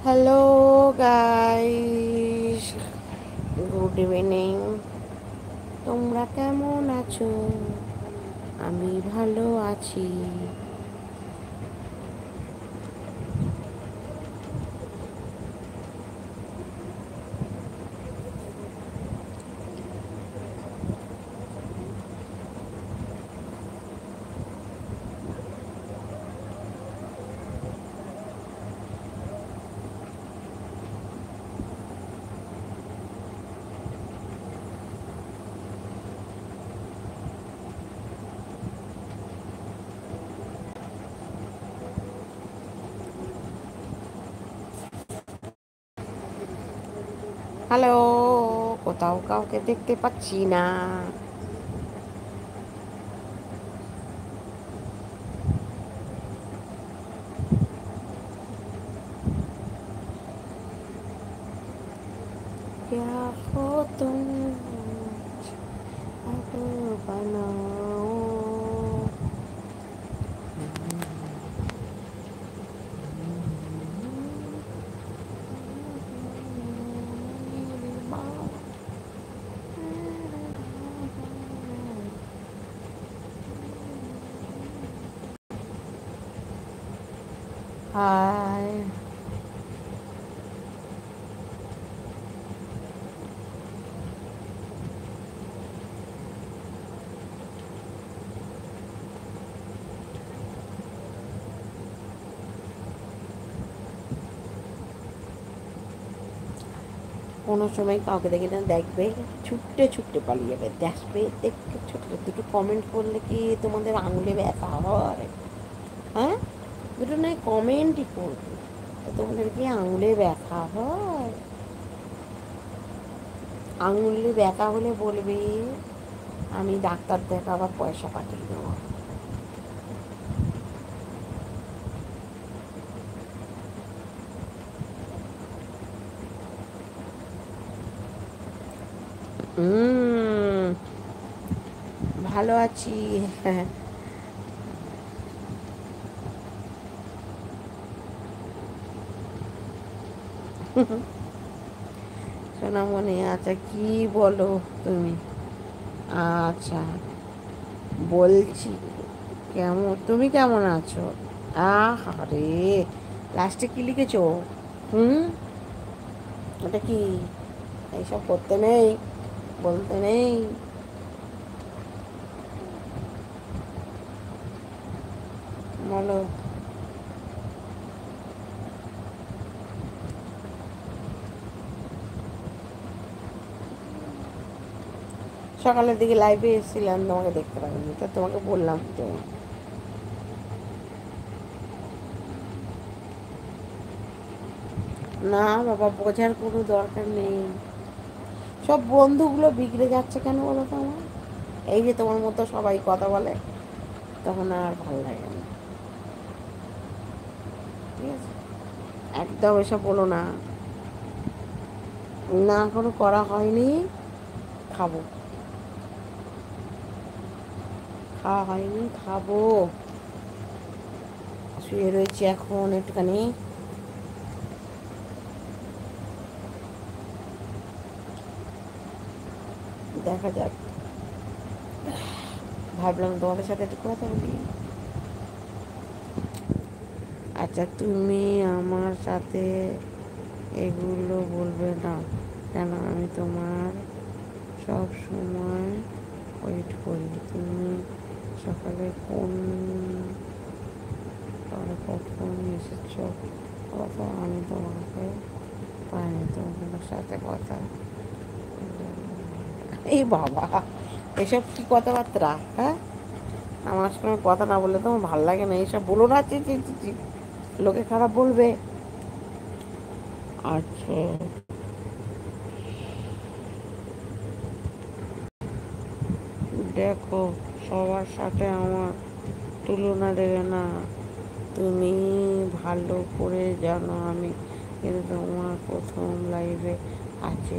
Hello guys, good evening. তোমরা কেমন আছো? আমি ভালো আছি। হ্যালো, কোথাও কাউকে দেখতে পাচ্ছি না। क्या हो तुम, अब बनाओ। হাই, কোনো সময় কাউকে দেখে না, দেখবে ছুটতে ছুটতে পালিয়ে যাবে, দেখবে দেখবে ছোটো দুটো কমেন্ট করলে কি তোমাদের আঙুলে ব্যথা হয়? হ্যাঁ, দুটো নয় কমেন্টই করবে, তো তোমাদের কি আঙুলে ব্যথা হয়? আঙুলে ব্যথা হলে বলবে আমি ডাক্তার দেখাবার পয়সা পাঠিয়ে দেবো। হুম, ভালো আছি। সোনামণি, আচ্ছা কি বলো তুমি? আচ্ছা, বলছি কেমন, তুমি কেমন আছো? আরে, লাস্টে কি লিখেছো? হুম, ওটা কি? এইসব করতে নেই, বলতে নেই। বলো। সকালের দিকে লাইভে এসেছিলাম, তোমাকে দেখতে পাইনি, তো তোমাকে বললাম তো। না বাবা, বোঝার কোনো দরকার নেই। সব বন্ধুগুলো বিগড়ে যাচ্ছে কেন বলো তো আমার? এই যে তোমার মতো সবাই কথা বলে, তখন আর ভালো লাগে না। ঠিক আছে, একদম এসব বলো না। না, এখনো করা হয়নি, খাবো। খাওয়া হয়নি, খাবো। শুয়ে রয়েছি এখন একটুখানি, দেখা যাক। ভাবলাম তোমাদের সাথে একটু কথা বলি। আচ্ছা, তুমি আমার সাথে এগুলো বলবে না কেন? আমি তোমার সব সময় ওয়েট করি। তুমি সকালে কোন কখন এসেছ? কথা আমি তোমাকে পাইনি, তোমার সাথে কথা। এই বাবা, এসব কি কথাবার্তা? হ্যাঁ, আমার সঙ্গে কথা না বললে তোমার ভালো লাগে না? এইসব বলো না, চি চি চি চি। লোকে খারাপ বলবে। আচ্ছা, দেখো, সবার সাথে আমার তুলনা দেবে না। তুমি ভালো করে জানো আমি কিন্তু তোমার প্রথম লাইভে আছি।